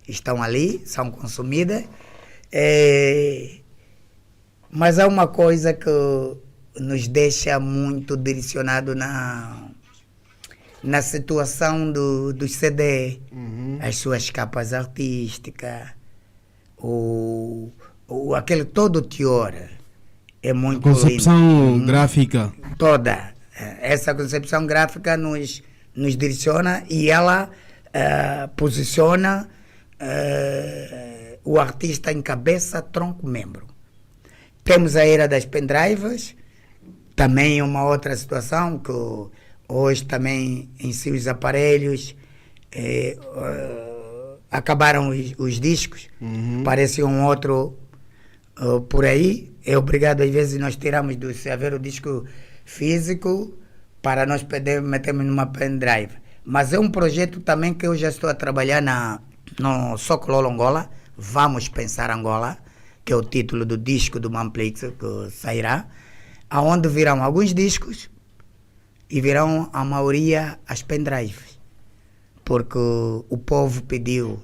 [SPEAKER 2] estão ali, são consumidas. Mas há uma coisa que nos deixa muito direcionado na situação dos CD, as suas capas artísticas, aquele todo o teor é muito
[SPEAKER 1] concepção
[SPEAKER 2] lindo.
[SPEAKER 1] Gráfica.
[SPEAKER 2] Toda. Essa concepção gráfica nos direciona e ela posiciona o artista em cabeça, tronco, membro. Temos a era das pendrives, também uma outra situação que hoje também em seus aparelhos acabaram os discos, parece um outro por aí. É obrigado às vezes nós tiramos se haver o disco físico para nós metermos numa pendrive. Mas é um projeto também que eu já estou a trabalhar no Socololo Angola, Vamos Pensar Angola, que é o título do disco do Mamplix que sairá, aonde virão alguns discos e virão a maioria as pendrives, porque o povo pediu,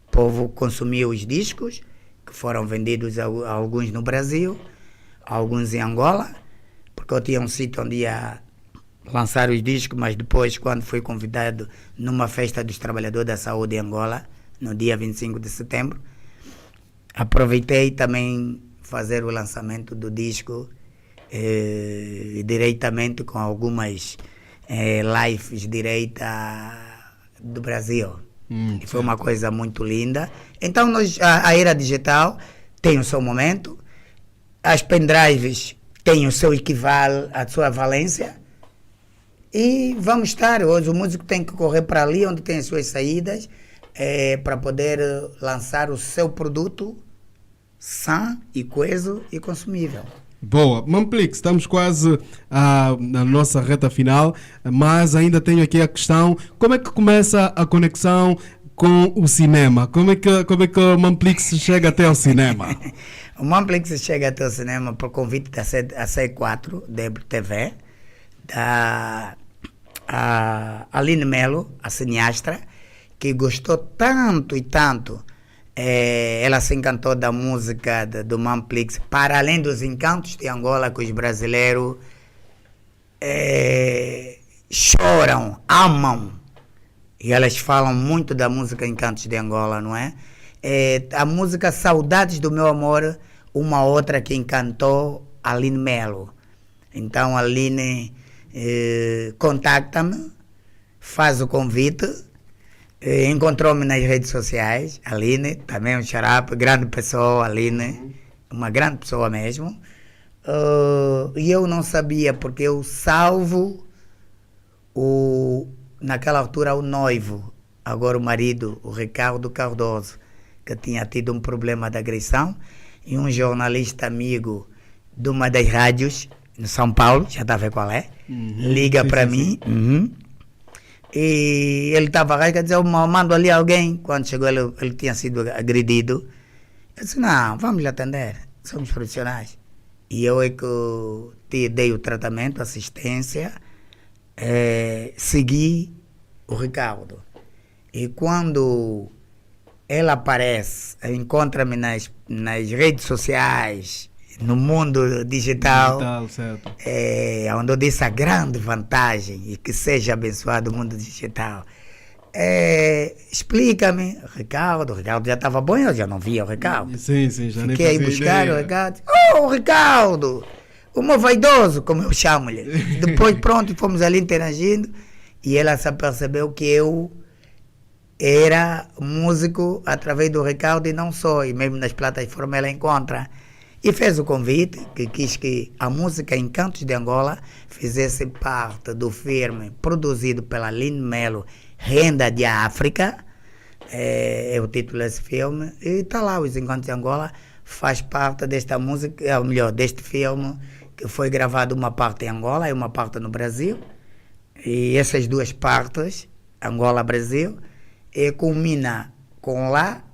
[SPEAKER 2] o povo consumiu os discos, que foram vendidos alguns no Brasil, alguns em Angola, porque eu tinha um sítio onde ia lançar os discos, mas depois, quando fui convidado numa festa dos trabalhadores da saúde em Angola, no dia 25 de setembro, aproveitei também fazer o lançamento do disco diretamente com algumas lives direita do Brasil. E foi uma coisa muito linda. Então, a era digital tem o seu momento, as pendrives têm o seu equivale, a sua valência, e vamos estar. Hoje o músico tem que correr para ali onde tem as suas saídas, para poder lançar o seu produto sã e coeso e consumível.
[SPEAKER 1] Boa. Mamplix, estamos quase na nossa reta final, mas ainda tenho aqui a questão: como é que começa a conexão com o cinema? Como é que o Mamplix chega até ao cinema?
[SPEAKER 2] O Mamplix chega até ao cinema por convite da C4, da TV, da Aline Melo, a cineasta, que gostou tanto e tanto. Ela se encantou da música do Mamplix, para além dos encantos de Angola, que os brasileiros choram, amam. E elas falam muito da música Encantos de Angola, não é? A música Saudades do Meu Amor, uma outra que encantou a Aline Melo. Então a Aline contacta-me, faz o convite, encontrou-me nas redes sociais. A Aline, também um xarape, grande pessoa, Aline, uma grande pessoa mesmo. E eu não sabia, porque eu salvo naquela altura o noivo, agora o marido, o Ricardo Cardoso, que tinha tido um problema de agressão, e um jornalista amigo de uma das rádios em São Paulo, já está a ver qual é, liga para mim. E ele estava lá e quer dizer, eu mando ali alguém. Quando chegou ele tinha sido agredido. Eu disse, não, vamos lhe atender, somos profissionais. E eu é que dei o tratamento, assistência, segui o Ricardo. E quando ela aparece, encontra-me nas redes sociais, no mundo digital,
[SPEAKER 1] certo.
[SPEAKER 2] Onde eu disse a grande vantagem, e que seja abençoado o mundo digital, Explica-me, Ricardo. O Ricardo já estava bom, eu já não via o Ricardo.
[SPEAKER 1] Sim, já nem
[SPEAKER 2] Fiquei aí
[SPEAKER 1] fazia
[SPEAKER 2] buscar
[SPEAKER 1] ideia.
[SPEAKER 2] o Ricardo. Oh, Ricardo! O meu vaidoso, como eu chamo-lhe. Depois, pronto, fomos ali interagindo e ela se apercebeu que eu era músico através do Ricardo e não só, e mesmo nas plataformas ela encontra. E fez o convite, que quis que a música Encantos de Angola fizesse parte do filme produzido pela Lin Melo, Renda de África, é o título desse filme, e está lá, Os Encantos de Angola faz parte desta música, ou melhor, deste filme, que foi gravado uma parte em Angola e uma parte no Brasil, e essas duas partes, Angola-Brasil, culmina com lá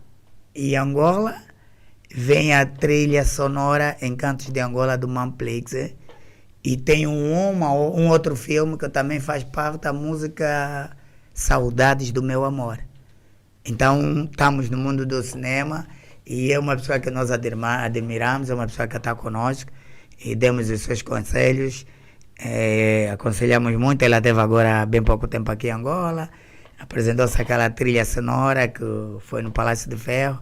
[SPEAKER 2] e Angola, vem a trilha sonora Encantos de Angola do Manplix, e tem um outro filme que também faz parte da música Saudades do Meu Amor. Então estamos no mundo do cinema e é uma pessoa que nós admiramos, é uma pessoa que está conosco e demos os seus conselhos, aconselhamos muito. Ela teve agora bem pouco tempo aqui em Angola, apresentou-se aquela trilha sonora que foi no Palácio de Ferro.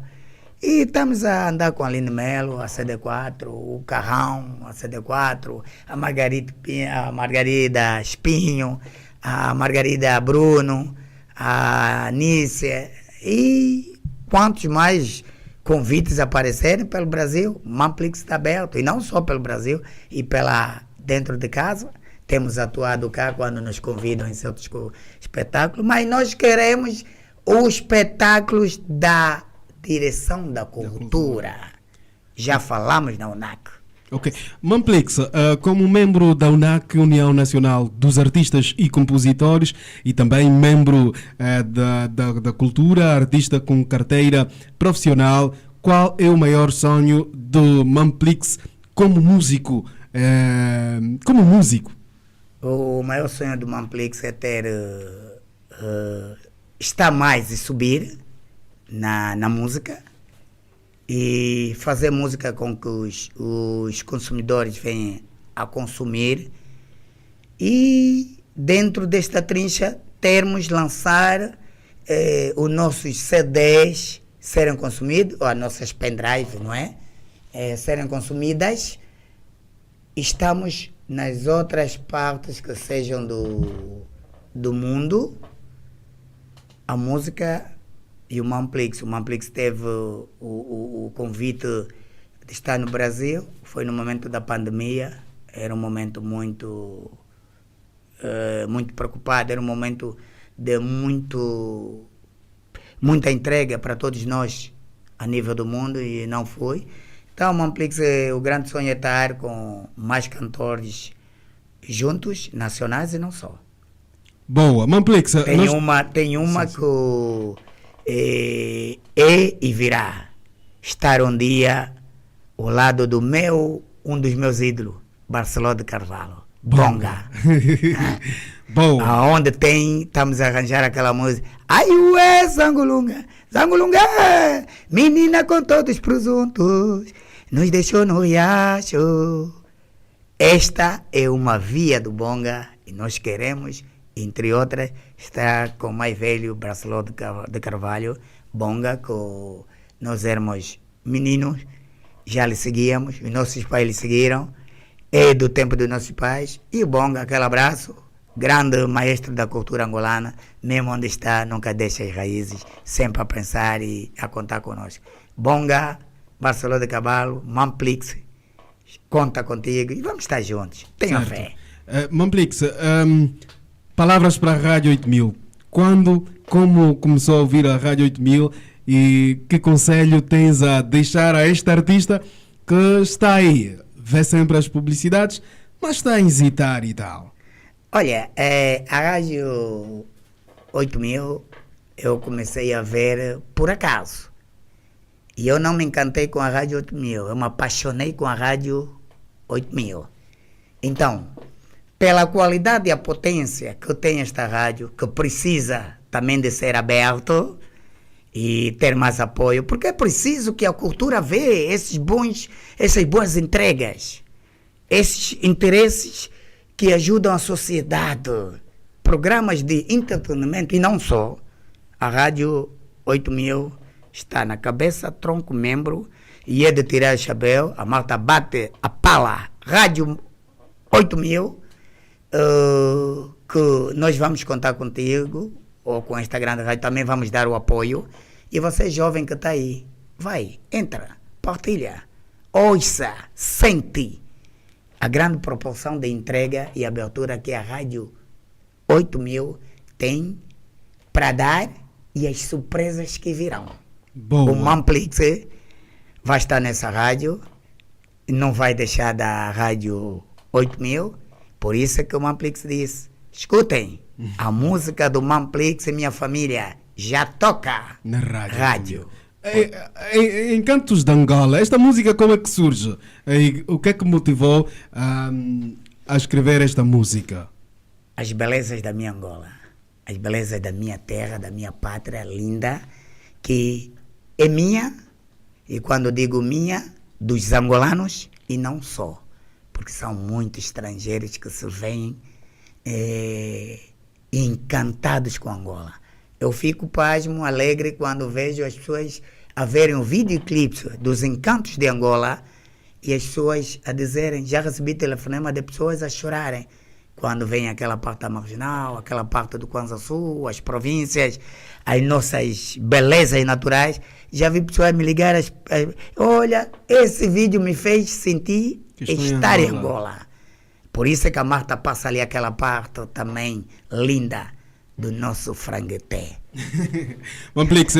[SPEAKER 2] E estamos a andar com a Aline Melo, a CD4, o Carrão, a CD4, a Margarida Espinho, a Margarida Bruno, a Nícia e quantos mais convites aparecerem pelo Brasil. O Manplix está aberto, e não só pelo Brasil, e dentro de casa. Temos atuado cá quando nos convidam em certos espetáculos, mas nós queremos os espetáculos da Direção da Cultura. Já falamos na UNAC.
[SPEAKER 1] Ok. Manplix, como membro da UNAC, União Nacional dos Artistas e Compositores, e também membro da cultura, artista com carteira profissional, qual é o maior sonho do Manplix como músico?
[SPEAKER 2] O maior sonho do Manplix é estar mais e subir na música e fazer música com que os consumidores venham a consumir, e dentro desta trincha lançar os nossos CDs serem consumidos, ou as nossas pendrive, não é? Serem consumidas. Estamos nas outras partes que sejam do mundo, a música. E o Manplix teve o convite de estar no Brasil, foi no momento da pandemia, era um momento muito preocupado, era um momento de muita entrega para todos nós a nível do mundo, e não foi. Então o Manplix, o grande sonho é estar com mais cantores juntos, nacionais e não só.
[SPEAKER 1] Boa, Manplix.
[SPEAKER 2] Tem uma que e virá estar um dia ao lado um dos meus ídolos, Barceló de Carvalho, Bonga.
[SPEAKER 1] Boa.
[SPEAKER 2] Aonde estamos a arranjar aquela música. Ai, ué, Zangulunga, Zangulunga, menina com todos presuntos, nos deixou no riacho. Esta é uma via do Bonga e nós queremos, entre outras, está com o mais velho Barceló de Carvalho, Bonga, que nós éramos meninos, já lhe seguíamos, os nossos pais lhe seguiram, é do tempo dos nossos pais, e o Bonga, aquele abraço, grande maestro da cultura angolana, mesmo onde está, nunca deixa as raízes, sempre a pensar e a contar conosco. Bonga, Barceló de Carvalho, Manplix, conta contigo e vamos estar juntos, tenha fé.
[SPEAKER 1] Manplix, palavras para a Rádio 8000. Como começou a ouvir a Rádio 8000 e que conselho tens a deixar a este artista que está aí, vê sempre as publicidades, mas está a hesitar e tal?
[SPEAKER 2] Olha, a Rádio 8000 eu comecei a ver por acaso. E eu não me encantei com a Rádio 8000, eu me apaixonei com a Rádio 8000. Então, pela qualidade e a potência que tem esta rádio, que precisa também de ser aberto e ter mais apoio, porque é preciso que a cultura vê essas boas entregas, esses interesses que ajudam a sociedade, programas de entretenimento e não só, a Rádio 8000 está na cabeça, tronco, membro, e é de tirar o chapéu. A malta bate a pala. Rádio 8000, que nós vamos contar contigo, ou com esta grande rádio, também vamos dar o apoio. E você, jovem que está aí, vai, entra, partilha, ouça, sente a grande proporção de entrega e abertura que a Rádio 8000 tem para dar e as surpresas que virão.
[SPEAKER 1] Boa.
[SPEAKER 2] O Mamplix vai estar nessa rádio, não vai deixar da Rádio 8000, por isso é que o Mamplix disse, escutem, a música do Mamplix e minha família já toca
[SPEAKER 1] na rádio.
[SPEAKER 2] rádio.
[SPEAKER 1] Em Cantos de Angola, esta música como é que surge? O que é que motivou a escrever esta música?
[SPEAKER 2] As belezas da minha Angola, as belezas da minha terra, da minha pátria linda, que é minha, e quando digo minha, dos angolanos, e não só, porque são muitos estrangeiros que se veem encantados com Angola. Eu fico pasmo, alegre, quando vejo as pessoas a verem o videoclipe dos encantos de Angola e as pessoas a dizerem, já recebi telefonema de pessoas a chorarem quando vem aquela parte da marginal, aquela parte do Kwanza Sul, as províncias, as nossas belezas naturais. Já vi pessoas me ligar, olha, esse vídeo me fez sentir estar em Angola. Por isso é que a Marta passa ali aquela parte também linda do nosso frangueté.
[SPEAKER 1] Mamplix,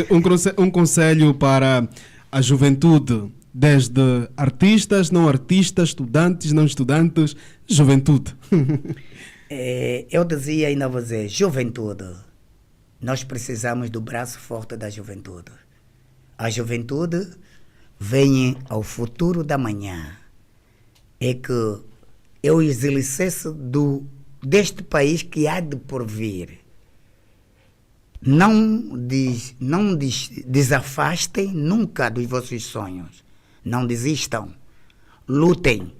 [SPEAKER 1] um conselho para a juventude, desde artistas, não artistas, estudantes, não estudantes, juventude.
[SPEAKER 2] Eu dizia, ainda vou dizer, juventude, nós precisamos do braço forte da juventude. A juventude vem ao futuro da manhã. É que é o exercício deste país que há de porvir. Não desafastem nunca dos vossos sonhos. Não desistam. Lutem.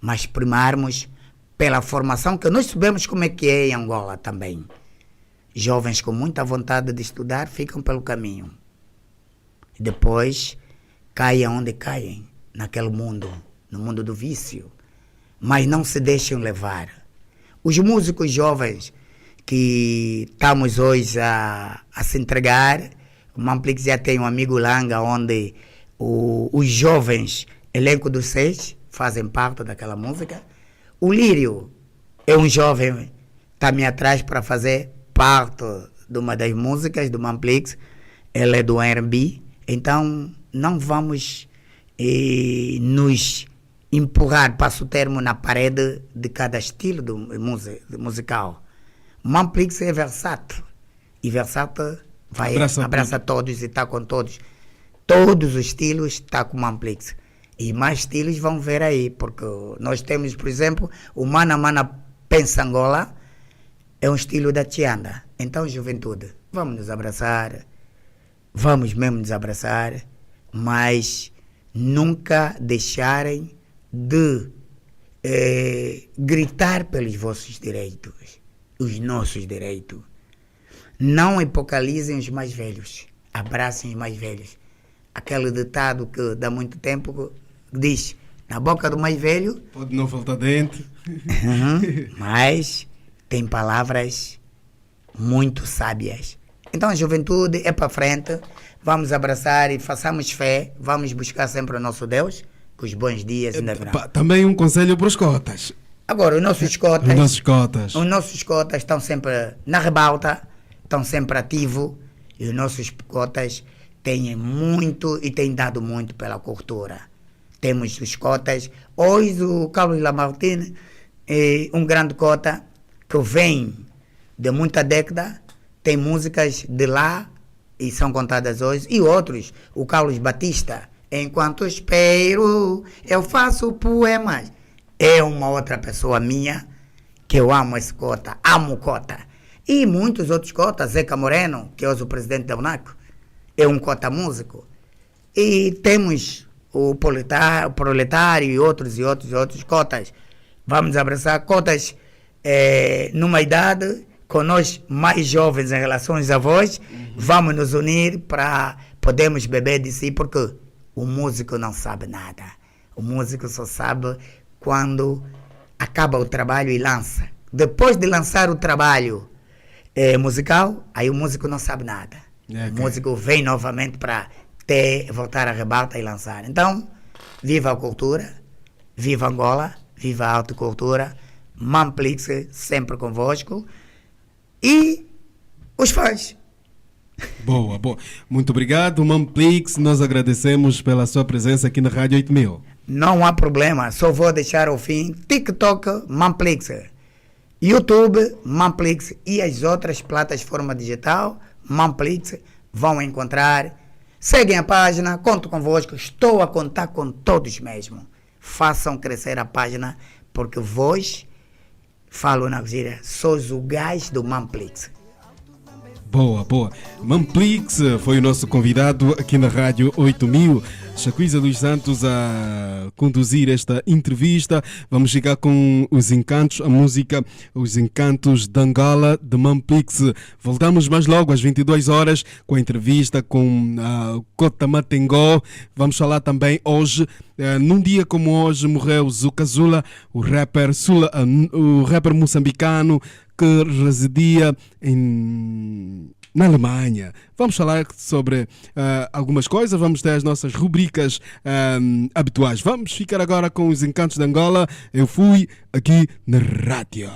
[SPEAKER 2] Mas primarmos pela formação, que nós sabemos como é que é em Angola também. Jovens com muita vontade de estudar ficam pelo caminho. Depois caem onde caem, naquele mundo, no mundo do vício. Mas não se deixem levar. Os músicos jovens que estamos hoje a se entregar, o Mamplix já tem um amigo Langa, onde os jovens, elenco dos 6, fazem parte daquela música. O Lírio é um jovem, está me atrás para fazer parte de uma das músicas do Mamplix. Ele é do R&B, então não vamos nos empurrar, passo o termo, na parede de cada estilo musical. O Mamplix é versátil, e versátil abraça todos e está com todos. Todos os estilos está com o Mamplix. E mais estilos vão ver aí, porque nós temos, por exemplo, o Mana Mana Pensa Angola, é um estilo da Tianda. Então, juventude, vamos nos abraçar, vamos mesmo nos abraçar, mas nunca deixarem de gritar pelos vossos direitos, os nossos direitos. Não hipocalizem os mais velhos, abracem os mais velhos. Aquele ditado que dá muito tempo diz, na boca do mais velho
[SPEAKER 1] pode não faltar dente.
[SPEAKER 2] Mas tem palavras muito sábias. Então a juventude é para frente, vamos abraçar e façamos fé, vamos buscar sempre o nosso Deus, que os bons dias ainda virão.
[SPEAKER 1] Também um conselho para os cotas.
[SPEAKER 2] Agora, os nossos cotas estão sempre na rebalta, estão sempre ativos, e os nossos cotas têm muito e têm dado muito pela cultura. Temos os cotas. Hoje o Carlos Lamartine é um grande cota que vem de muita década, tem músicas de lá e são contadas hoje, e outros, o Carlos Batista, enquanto espero, eu faço poemas. É uma outra pessoa minha que eu amo esse cota, amo cota. E muitos outros cotas, Zeca Moreno, que é hoje o presidente da UNACO, é um cota músico. E temos o proletário e outros cotas. Vamos abraçar cotas numa idade com nós mais jovens em relação aos avós, vamos nos unir para podermos beber de si, porque o músico não sabe nada. O músico só sabe quando acaba o trabalho e lança. Depois de lançar o trabalho musical, aí o músico não sabe nada. O músico vem novamente para voltar a rebata e lançar. Então, viva a cultura, viva Angola, viva a alta cultura, Mamplix sempre convosco e os fãs.
[SPEAKER 1] Boa, boa. Muito obrigado, Mamplix. Nós agradecemos pela sua presença aqui na Rádio 8000.
[SPEAKER 2] Não há problema, só vou deixar ao fim TikTok Mamplix, YouTube Mamplix e as outras plataformas digital Mamplix vão encontrar. Seguem a página, conto convosco, estou a contar com todos mesmo. Façam crescer a página, porque vós, falo na gíria, sois o gás do Mamplix.
[SPEAKER 1] Boa, boa. Mamplix foi o nosso convidado aqui na Rádio 8000. Chacuíza dos Santos a conduzir esta entrevista. Vamos chegar com os encantos, a música Os Encantos de Angola, de Mamplix. Voltamos mais logo às 22 horas com a entrevista com Cota Matengó. Vamos falar também hoje, num dia como hoje, morreu Zuka Zula, o rapper moçambicano que residia na Alemanha. Vamos falar sobre algumas coisas, vamos ter as nossas rubricas habituais. Vamos ficar agora com Os Encantos de Angola. Eu fui aqui na rádio.